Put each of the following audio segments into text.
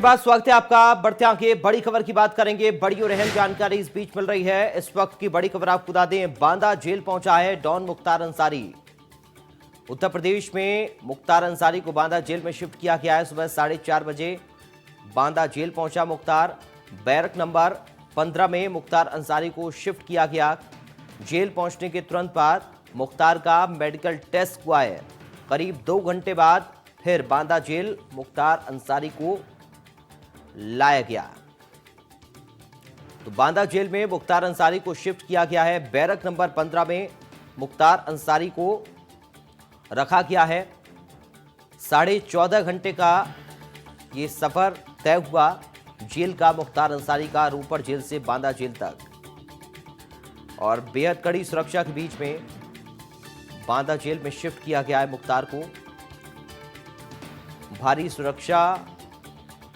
बात स्वागत है आपका। बढ़ते आगे बड़ी खबर की बात करेंगे। बड़ी और अहम जानकारी इस बीच मिल रही है। इस वक्त की बड़ी खबर आपको बता दें, बांदा जेल पहुंचा है डॉन मुख्तार अंसारी। उत्तर प्रदेश में मुख्तार अंसारी को बांदा जेल में शिफ्ट किया गया है। सुबह 4:30 बजे बांदा जेल पहुंचा मुख्तार। बैरक नंबर 15 में मुख्तार अंसारी को शिफ्ट किया गया। जेल पहुंचने के तुरंत बाद मुख्तार का मेडिकल टेस्ट हुआ है। करीब 2 घंटे बाद फिर बांदा जेल मुख्तार अंसारी को लाया गया। तो बांदा जेल में मुख्तार अंसारी को शिफ्ट किया गया है। बैरक नंबर 15 में मुख्तार अंसारी को रखा गया है। 14.5 घंटे का ये सफर तय हुआ जेल का मुख्तार अंसारी का, रोपड़ जेल से बांदा जेल तक। और बेहद कड़ी सुरक्षा के बीच में बांदा जेल में शिफ्ट किया गया है मुख्तार को। भारी सुरक्षा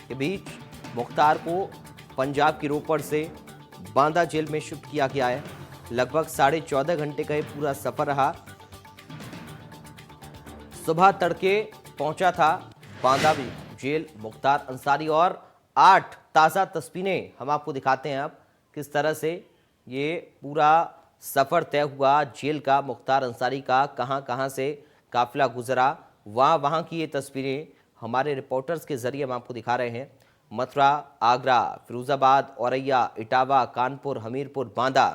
के बीच मुख्तार को पंजाब की रोपड़ से बांदा जेल में शिफ्ट किया गया है। लगभग 14.5 घंटे का ये पूरा सफर रहा। सुबह तड़के पहुंचा था बांदा जेल मुख्तार अंसारी, और 8 ताज़ा तस्वीरें हम आपको दिखाते हैं अब किस तरह से ये पूरा सफर तय हुआ जेल का मुख्तार अंसारी का। कहां कहां से काफिला गुजरा, वहां की ये तस्वीरें हमारे रिपोर्टर्स के जरिए हम आपको दिखा रहे हैं। मथुरा, आगरा, फिरोजाबाद, औरैया, इटावा, कानपुर, हमीरपुर, बांदा,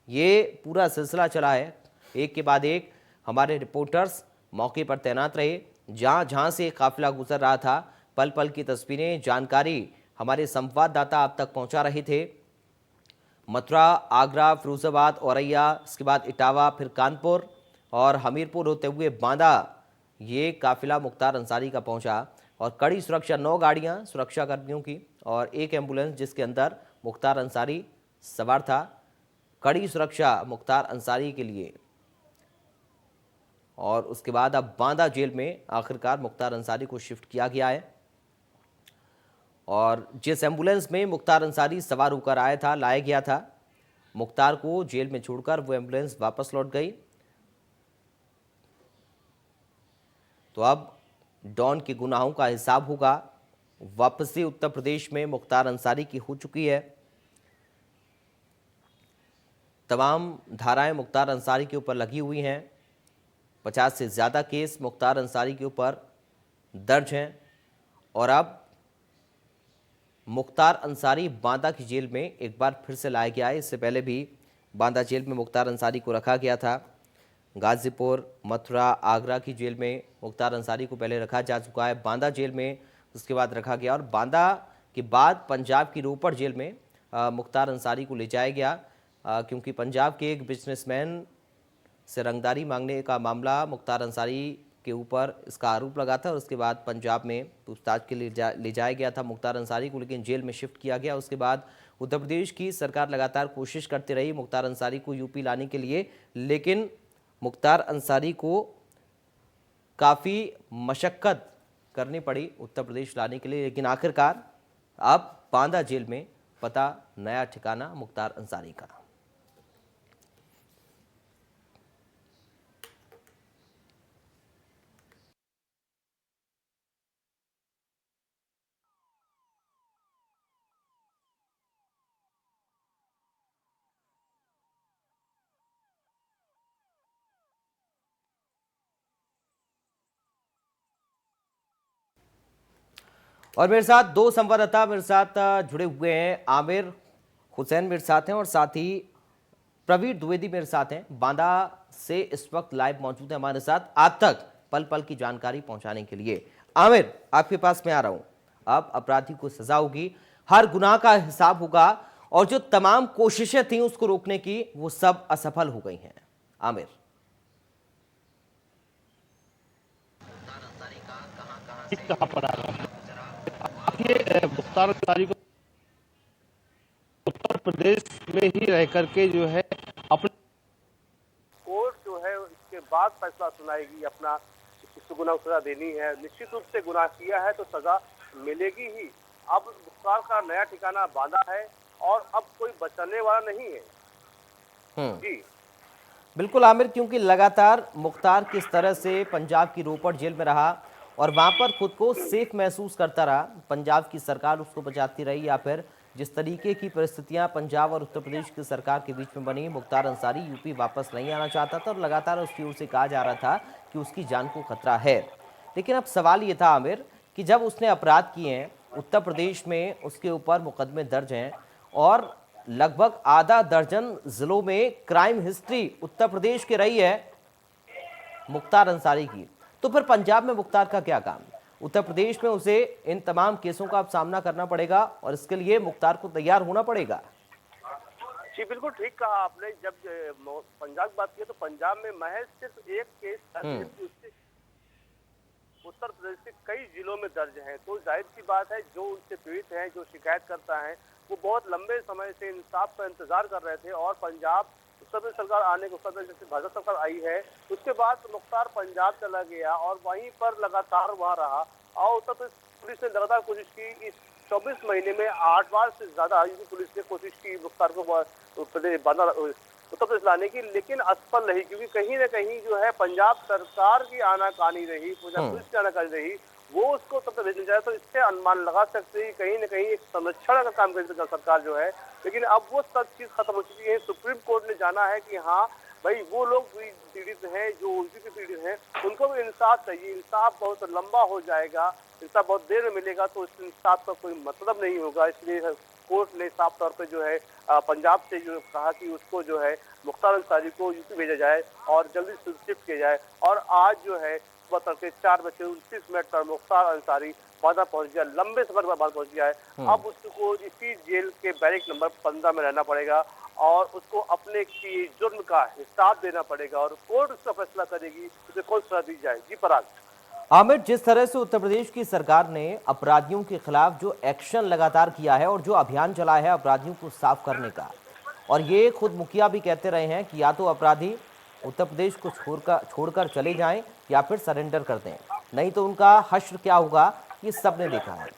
ये पूरा सिलसिला चला है। एक के बाद एक हमारे रिपोर्टर्स मौके पर तैनात रहे। जहां से काफिला गुजर रहा था, पल पल की तस्वीरें, जानकारी हमारे संवाददाता आप तक पहुंचा रहे थे। मथुरा, आगरा, फिरोजाबाद, औरैया, इसके बाद इटावा, फिर कानपुर और हमीरपुर होते हुए बांदा ये काफिला मुख्तार अंसारी का पहुंचा। और कड़ी सुरक्षा, 9 गाड़ियां सुरक्षा कर्मियों की और एक एम्बुलेंस जिसके अंदर मुख्तार अंसारी सवार था। कड़ी सुरक्षा मुख्तार अंसारी के लिए। और उसके बाद अब बांदा जेल में आखिरकार मुख्तार अंसारी को शिफ्ट किया गया है। और जिस एम्बुलेंस में मुख्तार अंसारी सवार होकर आया था, लाया गया था, मुख्तार को जेल में छोड़कर वो एम्बुलेंस वापस लौट गई। तो अब डॉन के गुनाहों का हिसाब होगा। वापसी उत्तर प्रदेश में मुख्तार अंसारी की हो चुकी है। तमाम धाराएं मुख्तार अंसारी के ऊपर लगी हुई हैं। 50 से ज़्यादा केस मुख्तार अंसारी के ऊपर दर्ज हैं। और अब मुख्तार अंसारी बांदा की जेल में एक बार फिर से लाया गया है। इससे पहले भी बांदा जेल में मुख्तार अंसारी को रखा गया था। गाजीपुर, मथुरा, आगरा की जेल में मुख्तार अंसारी को पहले रखा जा चुका है। बांदा जेल में उसके बाद रखा गया, और बांदा के बाद पंजाब की रोपड़ जेल में मुख्तार अंसारी को ले जाया गया, क्योंकि पंजाब के एक बिजनेसमैन से रंगदारी मांगने का मामला मुख्तार अंसारी के ऊपर इसका आरोप लगा था। और उसके बाद पंजाब में पूछताछ के लिए ले जाया गया था मुख्तार अंसारी को, लेकिन जेल में शिफ्ट किया गया। उसके बाद उत्तर प्रदेश की सरकार लगातार कोशिश करती रही मुख्तार अंसारी को यूपी लाने के लिए, लेकिन मुख्तार अंसारी को काफ़ी मशक्क़त करनी पड़ी उत्तर प्रदेश लाने के लिए। लेकिन आखिरकार अब बांदा जेल में पता नया ठिकाना मुख्तार अंसारी का। और मेरे साथ 2 संवाददाता मेरे साथ जुड़े हुए हैं। आमिर हुसैन मेरे साथ हैं और साथ ही प्रवीण द्विवेदी मेरे साथ हैं। बांदा से इस वक्त लाइव मौजूद है हमारे साथ, आप तक पल पल की जानकारी पहुंचाने के लिए। आमिर, आपके पास मैं आ रहा हूं। अब अपराधी को सजा होगी, हर गुनाह का हिसाब होगा, और जो तमाम कोशिशें थी उसको रोकने की, वो सब असफल हो गई हैं। आमिर, कहाँ पर आ रहा है? देखिए, मुख्तार अंसारी को उत्तर प्रदेश में ही रह करके जो है अपने कोर्ट जो है इसके बाद फैसला सुनाएगी। अपना किस गुनाह को सजा देनी है, निश्चित रूप से गुनाह किया है तो सजा मिलेगी ही। अब मुख्तार का नया ठिकाना बांदा है और अब कोई बचाने वाला नहीं है। जी बिल्कुल आमिर, क्योंकि लगातार मुख्तार किस तरह से पंजाब की रोपड़ जेल में रहा और वहां पर खुद को सेफ महसूस करता रहा। पंजाब की सरकार उसको बचाती रही, या फिर जिस तरीके की परिस्थितियां पंजाब और उत्तर प्रदेश की सरकार के बीच में बनी, मुख्तार अंसारी यूपी वापस नहीं आना चाहता था और लगातार उसकी ओर से कहा जा रहा था कि उसकी जान को खतरा है। लेकिन अब सवाल ये था आमिर कि जब उसने अपराध किए हैं, उत्तर प्रदेश में उसके ऊपर मुकदमे दर्ज हैं और लगभग आधा दर्जन जिलों में क्राइम हिस्ट्री उत्तर प्रदेश की रही है मुख्तार अंसारी की, तो फिर पंजाब में मुख्तार का क्या काम? उत्तर प्रदेश में उसे इन तमाम केसों का अब सामना करना पड़ेगा और इसके लिए मुख्तार को तैयार होना पड़ेगा। जी बिल्कुल ठीक कहा आपने। जब पंजाब की बात की तो पंजाब में महज सिर्फ एक केस दर्ज है, उससे उत्तर प्रदेश के कई जिलों में दर्ज है। तो जाहिर सी बात है, जो उनसे पीड़ित हैं, जो शिकायत करता है, वो बहुत लंबे समय से इंसाफ का इंतजार कर रहे थे। और पंजाब उत्तर प्रदेश सरकार आने के उत्तर प्रदेश जैसे भाजपा सरकार आई है, उसके बाद मुख्तार पंजाब चला गया और वहीं पर लगातार वहां रहा। और उत्तर प्रदेश पुलिस ने लगातार कोशिश की। इस 24 महीने में 8 बार से ज्यादा यूपी पुलिस ने कोशिश की मुख्तार को उत्तर प्रदेश लाने की, लेकिन असफल रही, क्योंकि कहीं ना कहीं जो है पंजाब सरकार की आनाकानी रही, पंजाब पुलिस की आनाकानी रही, वो उसको उत्तर प्रदेश ले जाए। तो इससे अनुमान लगा सकते हैं कहीं ना कहीं एक संरक्षण का काम कर सकती सरकार जो है। लेकिन अब वो सब चीज खत्म हो चुकी है। सुप्रीम कोर्ट ने जाना है कि हाँ भाई, वो लोग भी पीड़ित हैं, जो यूपी के पीड़ित हैं, उनको भी इंसाफ चाहिए। इंसाफ बहुत लंबा हो जाएगा, इंसाफ बहुत देर में मिलेगा, तो इस इंसाफ का कोई मतलब नहीं होगा। इसलिए कोर्ट ने साफ तौर पे जो है पंजाब से जो कहा कि उसको जो है मुख्तार अंसारी को यूपी भेजा जाए और जल्दी से शिफ्ट किया जाए। और आज जो है सुबह तड़के 4:29 पर मुख्तार अंसारी बांदा पहुंच गया, लंबे सफर के बाद पहुंच गया है। अब उसको इसी जेल के बैरिक नंबर 15 में रहना पड़ेगा और उसको अपने की जुर्म का हिसाब देना पड़ेगा और कोर्ट उसका फैसला करेगी उसे कौन सजा दी जाए। जी पराग। आमिर, जिस तरह से उत्तर प्रदेश की सरकार ने अपराधियों के खिलाफ जो एक्शन लगातार किया है और जो अभियान चलाया है अपराधियों को साफ करने का, और ये खुद मुखिया भी कहते रहे हैं कि या तो अपराधी उत्तर प्रदेश को छोड़कर चले जाएं या फिर सरेंडर कर दें, नहीं तो उनका हश्र क्या होगा, ये सबने देखा है।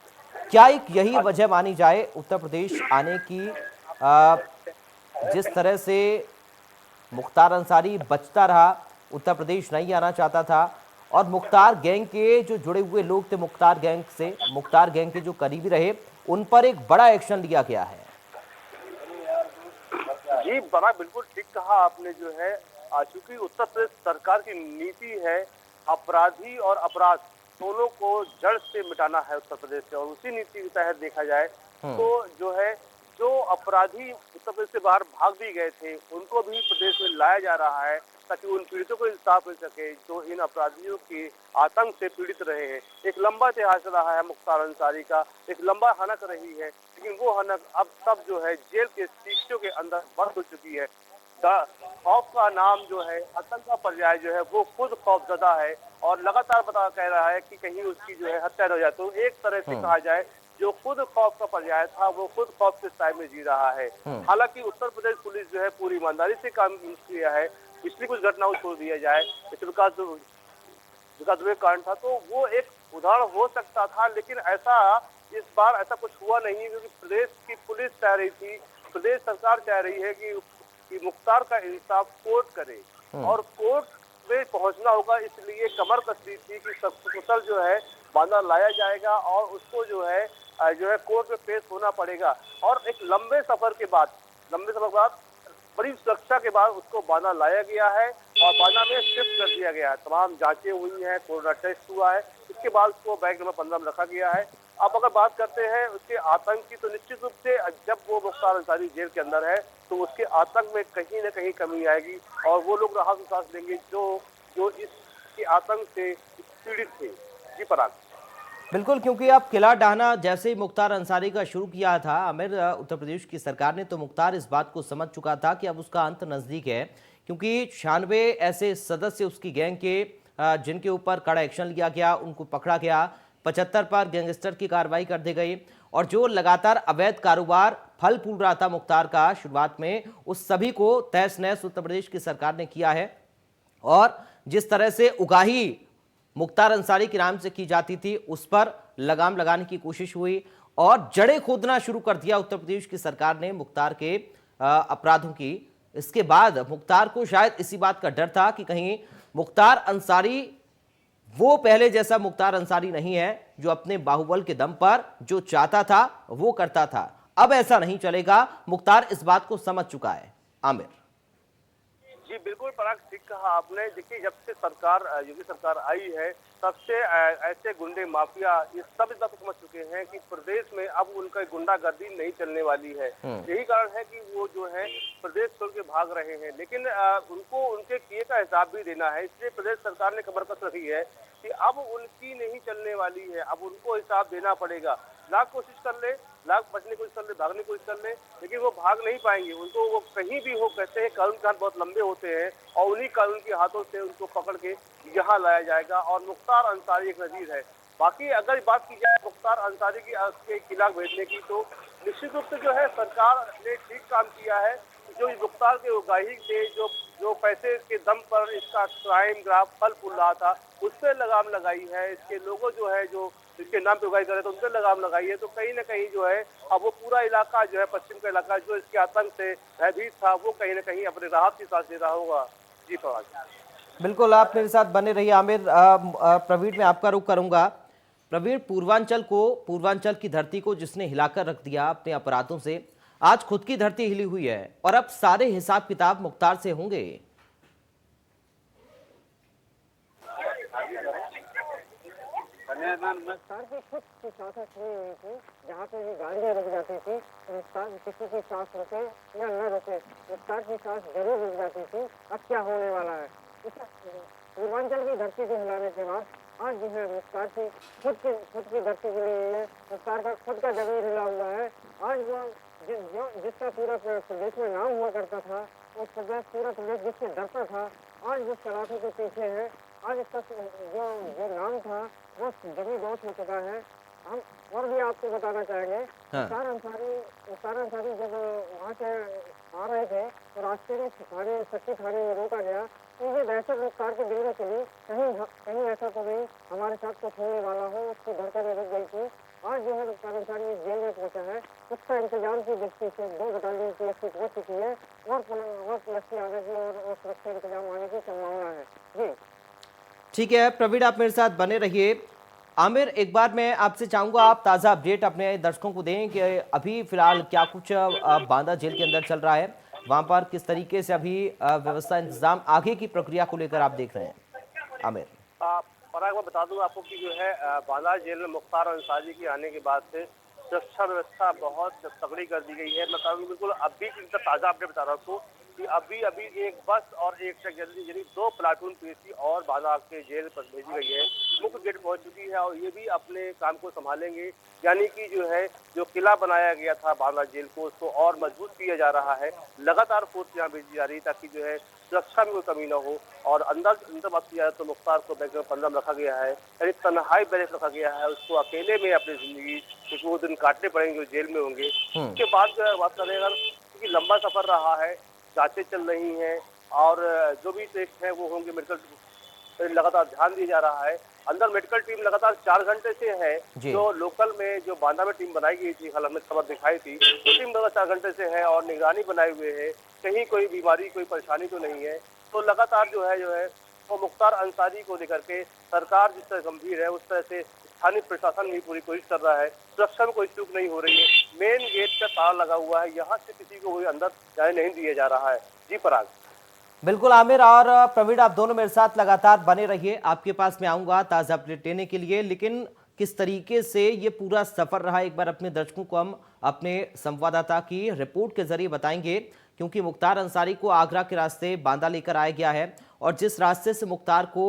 क्या एक यही वजह मानी जाए उत्तर प्रदेश आने की, जिस तरह से मुख्तार अंसारी बचता रहा, उत्तर प्रदेश नहीं आना चाहता था और मुख्तार गैंग के जो जुड़े हुए लोग थे, मुख्तार गैंग के जो करीबी रहे, उन पर एक बड़ा एक्शन लिया गया है। जी बड़ा बिल्कुल ठीक कहा आपने। जो है चूंकि उत्तर प्रदेश सरकार की नीति है अपराधी और अपराध दोनों को जड़ से मिटाना है उत्तर प्रदेश से, और उसी नीति के तहत देखा जाए तो जो है जो अपराधी उत्तर प्रदेश से बाहर भाग भी गए थे उनको भी प्रदेश में लाया जा रहा है ताकि उन पीड़ितों को इंसाफ मिल सके जो इन अपराधियों के आतंक से पीड़ित रहे हैं। एक लंबा इतिहास रहा है मुख्तार अंसारी का, एक लंबा हनक रही है, लेकिन वो हनक अब सब जो है जेल के शीशों के अंदर बंद हो चुकी है। खौफ का नाम जो है, आतंक का पर्याय जो है वो खुद खौफजदा है और लगातार कह रहा है कि कहीं उसकी जो है हत्या हो जाए। तो एक तरह से कहा जाए जो खुद खौफ का पर्याय था वो खुद खौफ के साए में जी रहा है। हालांकि उत्तर प्रदेश पुलिस जो है पूरी ईमानदारी से काम किया है। पिछली कुछ घटनाओं को छोड़ दिया जाए, विकास दुबे कांड था तो वो एक उदाहरण हो सकता था, लेकिन ऐसा इस बार ऐसा कुछ हुआ नहीं है, क्योंकि प्रदेश की पुलिस चाह रही थी, प्रदेश सरकार चाह रही है कि मुख्तार का इंसाफ कोर्ट करे और कोर्ट में पहुंचना होगा। इसलिए कमर कसरी थी कि सकुशल जो है बांदा लाया जाएगा और उसको जो है कोर्ट में पेश होना पड़ेगा। और एक लंबे सफर के बाद बड़ी सुरक्षा के बाद उसको बांदा लाया गया है और बांदा में शिफ्ट कर दिया गया है। तमाम जांचें हुई हैं, कोरोना टेस्ट हुआ है, इसके बाद उसको बैग नंबर 15 में रखा गया है। अब अगर बात करते हैं उसके आतंक की, तो निश्चित रूप से जब वो मुख्तार अंसारी जेल के अंदर है तो उसके आतंक में कहीं न कहीं कमी आएगी और वो लोग राहत सांस लेंगे जो इसके आतंक से पीड़ित थे। जी पराग। बिल्कुल, क्योंकि अब किला डाहना जैसे ही मुख्तार अंसारी का शुरू किया था आमिर, उत्तर प्रदेश की सरकार ने, तो मुख्तार इस बात को समझ चुका था कि अब उसका अंत नज़दीक है, क्योंकि 96 ऐसे सदस्य उसकी गैंग के जिनके ऊपर कड़ा एक्शन लिया गया, उनको पकड़ा गया, 75 पर गैंगस्टर की कार्रवाई कर दी गई और जो लगातार अवैध कारोबार फल फूल रहा था मुख्तार का शुरुआत में, उस सभी को तहस नहस उत्तर प्रदेश की सरकार ने किया है। और जिस तरह से उगाही मुख्तार अंसारी के नाम से की जाती थी उस पर लगाम लगाने की कोशिश हुई और जड़ें खोदना शुरू कर दिया उत्तर प्रदेश की सरकार ने मुख्तार के अपराधों की। इसके बाद मुख्तार को शायद इसी बात का डर था कि कहीं मुख्तार अंसारी वो पहले जैसा मुख्तार अंसारी नहीं है जो अपने बाहुबल के दम पर जो चाहता था वो करता था। अब ऐसा नहीं चलेगा, मुख्तार इस बात को समझ चुका है। आमिर जी बिल्कुल पराग, ठीक कहा आपने। देखिए, जब से सरकार योगी सरकार आई है तब से ऐसे गुंडे माफिया ये सब इस बात को समझ चुके हैं कि प्रदेश में अब उनका गुंडागर्दी नहीं चलने वाली है। यही कारण है कि वो जो है प्रदेश छोड़ के भाग रहे हैं, लेकिन उनको उनके किए का हिसाब भी देना है। इसलिए प्रदेश सरकार ने कमर कस रखी है कि अब उनकी नहीं चलने वाली है, अब उनको हिसाब देना पड़ेगा। लाख कोशिश कर ले, लाख बचने की कोशिश कर ले, भागने की कोशिश कर ले, लेकिन वो भाग नहीं पाएंगे। उनको वो कहीं भी हो, कहते हैं कानून के हाथ बहुत लंबे होते हैं और उन्हीं कानून के हाथों से उनको पकड़ के यहाँ लाया जाएगा। और मुख्तार अंसारी एक नजीर है। बाकी अगर बात की जाए मुख्तार अंसारी की किला भेजने की, तो निश्चित रूप से जो है सरकार ने ठीक काम किया है। जो मुख्तार के उगाही से जो पैसे के दम पर इसका क्राइम ग्राफ फल फूल रहा था, उस पर लगाम लगाई है। इसके लोगों जो है जो इसके नाम पे उगाई कर रहे थे उन पर लगाम लगाई है। तो कहीं ना कहीं जो है अब वो पूरा इलाका जो है, पश्चिम का इलाका जो इसके आतंक से भयभीत था, वो कहीं ना कहीं अपने राहत की सांस ले रहा होगा। जी प्रभात, बिल्कुल आप मेरे साथ बने रहिए। आमिर, प्रवीण मैं आपका रुख करूंगा। प्रवीण, पूर्वांचल की धरती को जिसने हिलाकर रख दिया अपने अपराधों से, आज खुद की धरती हिली हुई है और अब सारे हिसाब किताब मुख्तार से होंगे। मुख्तार की खुद की सांसें छीनी हुई थी। जहाँ पे भी गाड़ियाँ रुक जाती थी, मुख्तार किसी की सांस रुके या न रुके, मुख्तार की सांस जरूर रुक जाती थी। अब क्या होने वाला है? पूर्वांचल की धरती को हिलाने के बाद आज जो है मुख्तार की खुद की धरती हिली हुई है। मुख्तार का खुद का जमीन हिला हुआ है। आज वो जिसका पूरा प्रदेश में नाम हुआ करता था, उस पूरा प्रदेश जिससे डरता था, आज जिस शराफी के पीछे है, आज इसका जो नाम था वो जमीन दोष हो चुका है। हम और भी आपको बताना चाहेंगे, मुख्तार अंसारी जब वहाँ से आ रहे थे तो रास्ते में सच्ची थाने में रोका गया, तो ये दहशत मुख्तार के दिल में चली, कहीं ऐसा तो नहीं हमारे साथ कुछ होने वाला हो, उसकी धड़कन रुक गई थी। आज जो है मुख्तार अंसारी जेल में पहुंचा है। उसका इंतजाम की दृष्टि से 2 बटालियन पुलिस पहुंच चुकी है और पुलिस की आगे की और सुरक्षा इंतजाम आने की संभावना है। जी ठीक है प्रवीण, आप मेरे साथ बने रहिए। आमिर, एक बार मैं आपसे चाहूंगा आप ताज़ा अपडेट अपने दर्शकों को दें कि अभी फिलहाल क्या कुछ बांदा जेल के अंदर चल रहा है, वहां पर किस तरीके से अभी व्यवस्था इंतजाम आगे की प्रक्रिया को लेकर आप देख रहे हैं। आमिर पराग, मैं बता दूं आपको कि जो है बांदा जेल में मुख्तार अंसारी के आने के बाद से सुरक्षा व्यवस्था बहुत तगड़ी कर दी गई है। मैं कहूँ बिल्कुल अभी इनका ताज़ा अपडेट बता रहा हूँ कि अभी एक बस और एक ट्रक यानी 2 प्लाटून पीसी और बांदा के जेल पर भेजी गई है। मुख्य गेट पहुंच चुकी है और ये भी अपने काम को संभालेंगे। यानी कि जो किला बनाया गया था बांदा जेल को, उसको और मजबूत किया जा रहा है। लगातार फोर्स यहाँ भेजी जा रही है ताकि जो है सुरक्षा में कोई कमी न हो। और अंदर बात किया जाए तो मुख्तार को बैग में 15 में रखा गया है, यानी तन्हाई बैरक रखा गया है। उसको अकेले में अपनी जिंदगी क्योंकि वो दिन काटने पड़ेंगे, जो जेल में होंगे। उसके बाद जो है बात करें अगर, क्योंकि लंबा सफर रहा है, जांचें चल रही हैं और जो भी टेस्ट है वो होंगे, मेडिकल लगातार ध्यान दिया जा रहा है। अंदर मेडिकल टीम लगातार 4 घंटे से है। जो लोकल में जो बांदा में टीम बनाई गई थी, कल हमने खबर दिखाई थी, वो टीम लगातार 4 घंटे से है और निगरानी बनाए हुए है। कहीं कोई बीमारी कोई परेशानी तो नहीं है। तो लगातार जो है वो मुख्तार अंसारी को लेकर के सरकार जिस तरह गंभीर है, उस तरह से स्थानीय प्रशासन भी पूरी कोशिश कर रहा है। सुरक्षा में कोई चूक नहीं हो रही है। मेन गेट का ताला लगा हुआ है, यहाँ से किसी को कोई अंदर जाने नहीं दिया जा रहा है। जी पराग। बिल्कुल आमिर और प्रवीण, आप दोनों मेरे साथ लगातार बने रहिए। आपके पास मैं आऊंगा ताज़ा अपडेट लेने के लिए, लेकिन किस तरीके से ये पूरा सफर रहा एक बार अपने दर्शकों को हम अपने संवाददाता की रिपोर्ट के जरिए बताएंगे। क्योंकि मुख्तार अंसारी को आगरा के रास्ते बांदा लेकर आया गया है और जिस रास्ते से मुख्तार को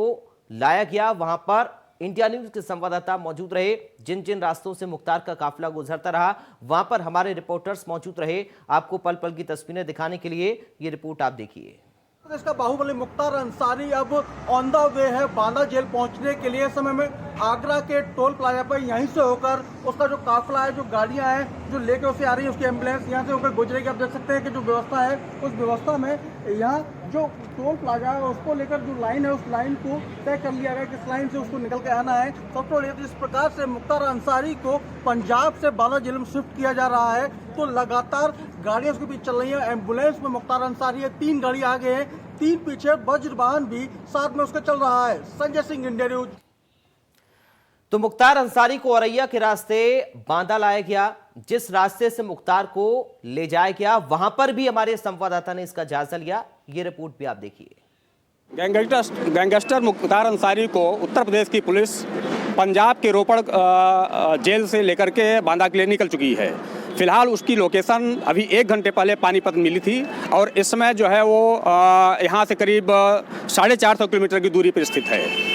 लाया गया वहां पर इंडिया न्यूज के संवाददाता मौजूद रहे। जिन जिन रास्तों से मुख्तार का काफिला गुजरता रहा वहां पर हमारे रिपोर्टर्स मौजूद रहे। आपको पल पल की तस्वीरें दिखाने के लिए ये रिपोर्ट आप देखिए। प्रदेश का बाहुबली मुख्तार अंसारी अब ऑन द वे है बांदा जेल पहुंचने के लिए। समय में आगरा के टोल प्लाजा पर यहीं से होकर उसका जो काफिला है, जो गाड़ियां हैं जो लेके उसे आ रही है, उसकी एम्बुलेंस यहां से होकर गुजरेगी। आप देख सकते हैं कि जो व्यवस्था है उस व्यवस्था में यहाँ जो टोल प्लाजा है उसको लेकर जो लाइन है उस लाइन को तय कर लिया गया कि इस लाइन से उसको निकल के आना है। सबसे बड़ी इस प्रकार से मुख्तार अंसारी को पंजाब से बांदा जेल में शिफ्ट किया जा रहा है। तो लगातार गाड़ियां उसके बीच चल रही है। एम्बुलेंस में मुख्तार अंसारी है, 3 गाड़ी आगे है, 3 पीछे, वज्र वाहन भी साथ में उसका चल रहा है। Sanjay Singh, India news. तो मुख्तार अंसारी को औरैया के रास्ते बांदा लाया गया। जिस रास्ते से मुख्तार को ले जाया गया वहां पर भी हमारे संवाददाता ने इसका जायजा लिया। ये रिपोर्ट भी आप देखिए। गैंगस्टर मुख्तार अंसारी को उत्तर प्रदेश की पुलिस पंजाब के रोपड़ जेल से लेकर के बांदा के लिए निकल चुकी है। फिलहाल उसकी लोकेशन अभी 1 घंटे पहले पानीपत मिली थी और इस समय जो है वो यहाँ से करीब 450 किलोमीटर की दूरी पर स्थित है।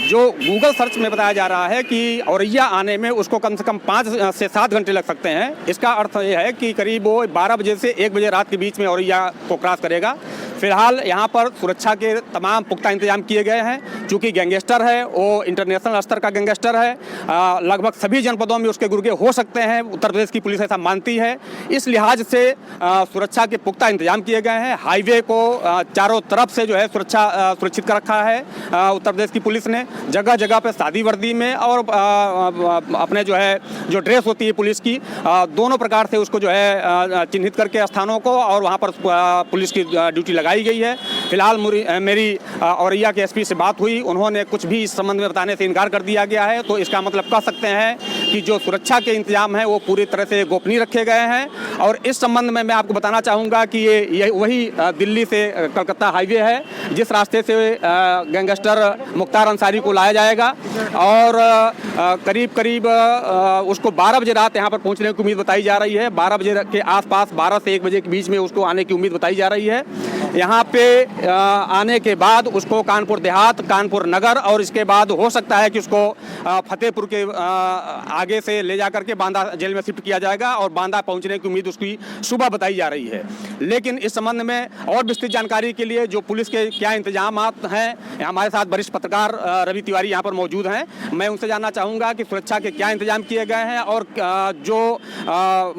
जो गूगल सर्च में बताया जा रहा है कि औरैया आने में उसको कम से कम 5 से 7 घंटे लग सकते हैं। इसका अर्थ ये है कि करीब वो 12 बजे से 1 बजे रात के बीच में औरैया को क्रॉस करेगा। फिलहाल यहाँ पर सुरक्षा के तमाम पुख्ता इंतजाम किए गए हैं। चूँकि गैंगस्टर है वो इंटरनेशनल स्तर का गैंगस्टर है, लगभग सभी जनपदों में उसके गुर्गे हो सकते हैं, उत्तर प्रदेश की पुलिस ऐसा मानती है। इस लिहाज से सुरक्षा के पुख्ता इंतजाम किए गए हैं। हाईवे को चारों तरफ से जो है सुरक्षित कर रखा है उत्तर प्रदेश की पुलिस ने। जगह जगह पे सादी वर्दी में और अपने जो ड्रेस होती है पुलिस की, दोनों प्रकार से उसको जो है चिन्हित करके स्थानों को और वहाँ पर पुलिस की ड्यूटी लगाई गई है। फिलहाल मेरी औरैया के एसपी से बात हुई, उन्होंने कुछ भी इस संबंध में बताने से इनकार कर दिया गया है। तो इसका मतलब कह सकते हैं कि जो सुरक्षा के इंतजाम है वो पूरी तरह से गोपनीय रखे गए हैं। और इस संबंध में मैं आपको बताना चाहूँगा कि ये वही दिल्ली से कलकत्ता हाईवे है जिस रास्ते से गैंगस्टर मुख्तार अंसारी को लाया जाएगा और करीब उसको 12 बजे रात यहाँ पर पहुँचने की उम्मीद बताई जा रही है। 12 बजे के आसपास 12 से 1 बजे के बीच में उसको आने की उम्मीद बताई जा रही है। यहाँ पे आने के बाद उसको कानपुर देहात, कानपुर नगर और इसके बाद हो सकता है कि उसको फतेहपुर के आगे से ले जा करके बांदा जेल में शिफ्ट किया जाएगा और बांदा पहुँचने की उम्मीद उसकी सुबह बताई जा रही है। लेकिन इस संबंध में और विस्तृत जानकारी के लिए जो पुलिस के क्या इंतजाम हैं, हमारे साथ वरिष्ठ पत्रकार रवि तिवारी यहाँ पर मौजूद हैं। मैं उनसे जानना चाहूँगा कि सुरक्षा के क्या इंतजाम किए गए हैं और जो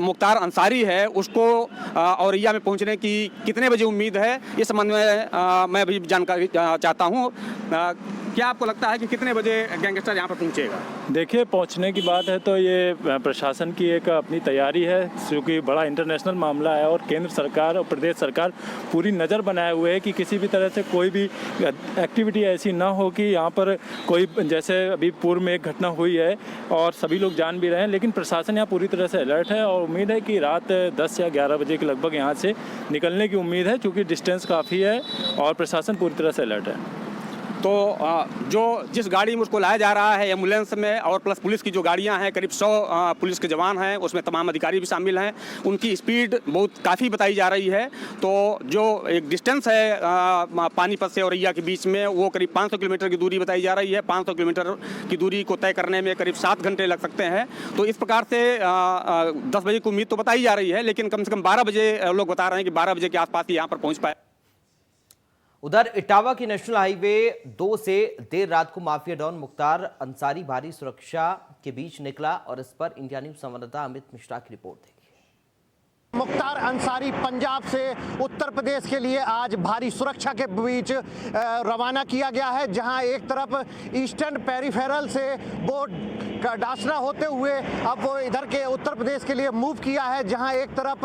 मुख्तार अंसारी है उसको औरैया में पहुँचने की कितने बजे उम्मीद है, इस संबंध में मैं भी जानकारी चाहता हूँ। क्या आपको लगता है कि कितने बजे गैंगस्टर यहाँ पर पहुँचेगा? देखिए, पहुँचने की बात है तो ये प्रशासन की एक अपनी तैयारी है, क्योंकि बड़ा इंटरनेशनल मामला है और केंद्र सरकार और प्रदेश सरकार पूरी नज़र बनाए हुए है कि किसी भी तरह से कोई भी एक्टिविटी ऐसी ना हो कि यहाँ पर कोई, जैसे अभी पूर्व में एक घटना हुई है और सभी लोग जान भी रहे हैं। लेकिन प्रशासन यहाँ पूरी तरह से अलर्ट है और उम्मीद है कि रात 10 या 11 बजे के लगभग यहाँ से निकलने की उम्मीद है, क्योंकि डिस्टेंस काफ़ी है और प्रशासन पूरी तरह से अलर्ट है। तो जो जिस गाड़ी में उसको लाया जा रहा है एम्बुलेंस में और प्लस पुलिस की जो गाड़ियां हैं, करीब 100 पुलिस के जवान हैं, उसमें तमाम अधिकारी भी शामिल हैं। उनकी स्पीड काफ़ी बताई जा रही है। तो जो एक डिस्टेंस है पानीपत से औरैया के बीच में, वो करीब 500 किलोमीटर की दूरी बताई जा रही है। 500 किलोमीटर की दूरी को तय करने में करीब 7 घंटे लग सकते हैं। तो इस प्रकार से 10 बजे की उम्मीद तो बताई जा रही है, लेकिन कम से कम 12 बजे लोग बता रहे हैं कि 12 बजे के आसपास ही यहाँ पर पहुँच पाए। उधर इटावा की नेशनल हाईवे 2 से देर रात को माफिया डॉन मुख्तार अंसारी भारी सुरक्षा के बीच निकला और इस पर इंडिया न्यूज संवाददाता अमित मिश्रा की रिपोर्ट देखिए। मुख्तार अंसारी पंजाब से उत्तर प्रदेश के लिए आज भारी सुरक्षा के बीच रवाना किया गया है, जहां एक तरफ ईस्टर्न पेरिफेरल से वो डासरा होते हुए अब वो इधर के उत्तर प्रदेश के लिए मूव किया है, जहां एक तरफ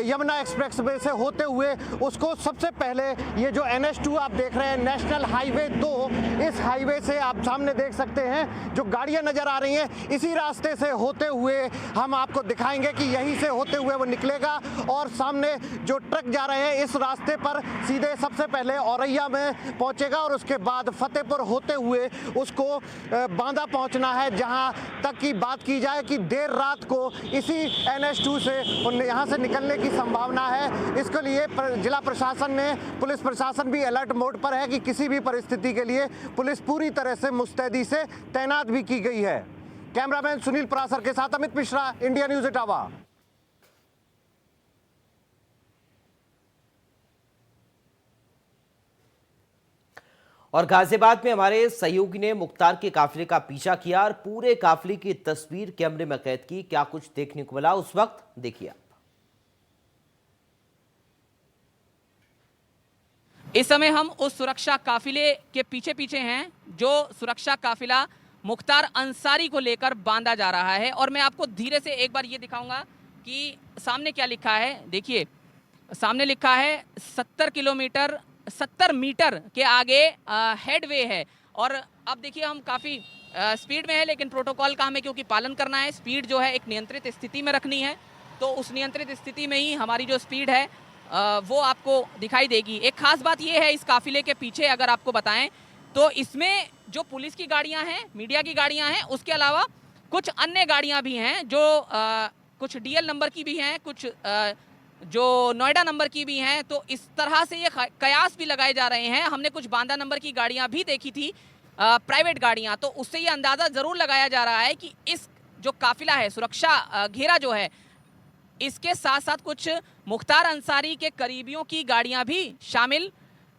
यमुना एक्सप्रेसवे से होते हुए उसको सबसे पहले ये जो NH2 आप देख रहे हैं, नेशनल हाईवे 2, इस हाईवे से आप सामने देख सकते हैं जो गाड़ियां नजर आ रही हैं, इसी रास्ते से होते हुए हम आपको दिखाएंगे कि यहीं से होते हुए वो निकलेगा और सामने जो ट्रक जा रहे हैं इस रास्ते पर सीधे सबसे पहले औरैया में पहुंचेगा और उसके बाद फतेहपुर होते हुए उसको बांदा पहुंचना है, जहां तक की बात की जाए कि देर रात को इसी NH2 से यहाँ से निकलने की संभावना है। इसके लिए जिला प्रशासन ने, पुलिस प्रशासन भी अलर्ट मोड पर है कि किसी भी परिस्थिति के लिए पुलिस पूरी तरह से मुस्तैदी से तैनात भी की गई है। कैमरामैन सुनील परासर के साथ अमित मिश्रा, इंडिया न्यूज इटावा। और गाजियाबाद में हमारे सहयोगी ने मुख्तार के काफिले का पीछा किया और पूरे काफिले की तस्वीर कैमरे में कैद की। क्या कुछ देखने को मिला उस वक्त, देखिए आप। इस समय हम उस सुरक्षा काफिले के पीछे हैं जो सुरक्षा काफिला मुख्तार अंसारी को लेकर बांदा जा रहा है। और मैं आपको धीरे से एक बार ये दिखाऊंगा कि सामने क्या लिखा है। देखिए, सामने लिखा है 70 मीटर के आगे हेडवे है। और अब देखिए हम काफ़ी स्पीड में है, लेकिन प्रोटोकॉल का हमें क्योंकि पालन करना है, स्पीड जो है एक नियंत्रित स्थिति में रखनी है, तो उस नियंत्रित स्थिति में ही हमारी जो स्पीड है वो आपको दिखाई देगी। एक खास बात ये है इस काफिले के पीछे अगर आपको बताएं तो इसमें जो पुलिस की गाड़ियां हैं, मीडिया की गाड़ियां हैं, उसके अलावा कुछ अन्य गाड़ियां भी हैं जो कुछ डीएल नंबर की भी हैं, कुछ जो नोएडा नंबर की भी हैं। तो इस तरह से ये कयास भी लगाए जा रहे हैं। हमने कुछ बांदा नंबर की गाड़ियां भी देखी थी, प्राइवेट गाड़ियां, तो उससे ये अंदाज़ा ज़रूर लगाया जा रहा है कि इस जो काफिला है, सुरक्षा घेरा जो है, इसके साथ साथ कुछ मुख्तार अंसारी के करीबियों की गाड़ियां भी शामिल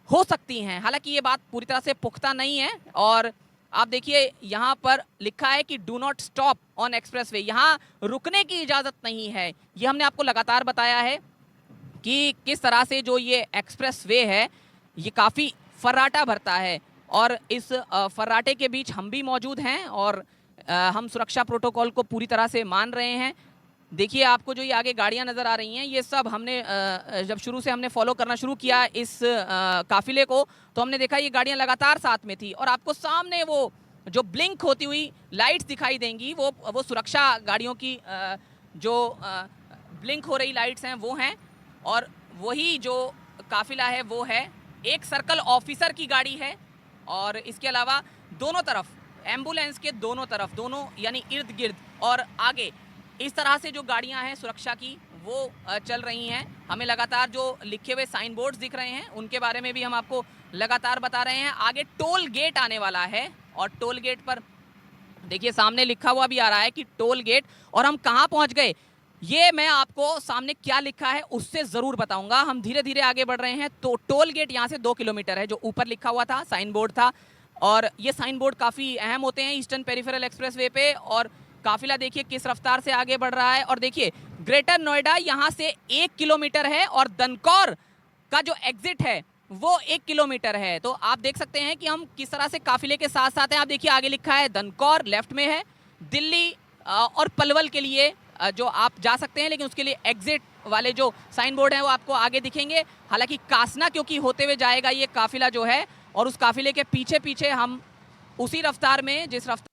हो सकती हैं। हालांकि ये बात पूरी तरह से पुख्ता नहीं है। और आप देखिए यहाँ पर लिखा है कि do not stop on expressway, यहाँ रुकने की इजाज़त नहीं है। ये हमने आपको लगातार बताया है कि किस तरह से जो ये एक्सप्रेसवे है ये काफ़ी फर्राटा भरता है, और इस फर्राटे के बीच हम भी मौजूद हैं और हम सुरक्षा प्रोटोकॉल को पूरी तरह से मान रहे हैं। देखिए आपको जो ये आगे गाड़ियां नज़र आ रही हैं, ये सब हमने जब शुरू से हमने फॉलो करना शुरू किया इस काफिले को, तो हमने देखा ये गाड़ियां लगातार साथ में थी। और आपको सामने वो जो ब्लिंक होती हुई लाइट्स दिखाई देंगी, वो सुरक्षा गाड़ियों की जो ब्लिंक हो रही लाइट्स हैं वो हैं। और वही जो काफिला है वो है, एक सर्कल ऑफिसर की गाड़ी है, और इसके अलावा दोनों तरफ एम्बुलेंस के दोनों तरफ, दोनों यानी इर्द गिर्द और आगे, इस तरह से जो गाड़ियां हैं सुरक्षा की वो चल रही हैं। हमें लगातार जो लिखे हुए साइन बोर्ड्स दिख रहे हैं उनके बारे में भी हम आपको लगातार बता रहे हैं। आगे टोल गेट आने वाला है, और टोल गेट पर देखिए सामने लिखा हुआ भी आ रहा है कि टोल गेट। और हम कहाँ पहुँच गए ये मैं आपको सामने क्या लिखा है उससे ज़रूर बताऊंगा। हम धीरे धीरे आगे बढ़ रहे हैं। तो टोल गेट यहाँ से 2 किलोमीटर है, जो ऊपर लिखा हुआ था, साइन बोर्ड था। और ये साइन बोर्ड काफ़ी अहम होते हैं ईस्टर्न पेरिफेरल एक्सप्रेसवे पे। और काफिला देखिए किस रफ्तार से आगे बढ़ रहा है। और देखिए ग्रेटर नोएडा यहाँ से 1 किलोमीटर है, और दनकौर का जो एग्जिट है वो 1 किलोमीटर है। तो आप देख सकते हैं कि हम किस तरह से काफिले के साथ साथ हैं। आप देखिए आगे लिखा है दनकौर, लेफ्ट में है दिल्ली और पलवल के लिए जो आप जा सकते हैं, लेकिन उसके लिए एग्जिट वाले जो साइन बोर्ड हैं वो आपको आगे दिखेंगे। हालांकि कासना क्योंकि होते हुए जाएगा ये काफिला जो है, और उस काफिले के पीछे पीछे हम उसी रफ्तार में जिस रफ्तार।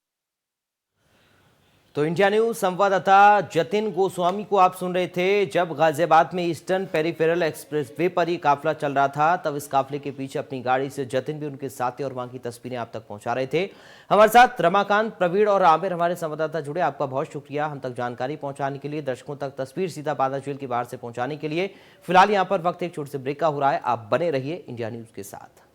तो इंडिया न्यूज संवाददाता जतिन गोस्वामी को आप सुन रहे थे। जब गाजियाबाद में ईस्टर्न पेरिफेरल एक्सप्रेसवे पर ही काफिला चल रहा था, तब इस काफिले के पीछे अपनी गाड़ी से जतिन भी उनके साथ थे और वहां की तस्वीरें आप तक पहुंचा रहे थे। हमारे साथ रमाकांत, प्रवीण और आमिर हमारे संवाददाता जुड़े। आपका बहुत शुक्रिया हम तक जानकारी पहुंचाने के लिए, दर्शकों तक तस्वीर सीधा बांदा जेल के बाहर से पहुंचाने के लिए। फिलहाल यहाँ पर वक्त एक छोटे से ब्रेक का हो रहा है। आप बने रहिए इंडिया न्यूज के साथ।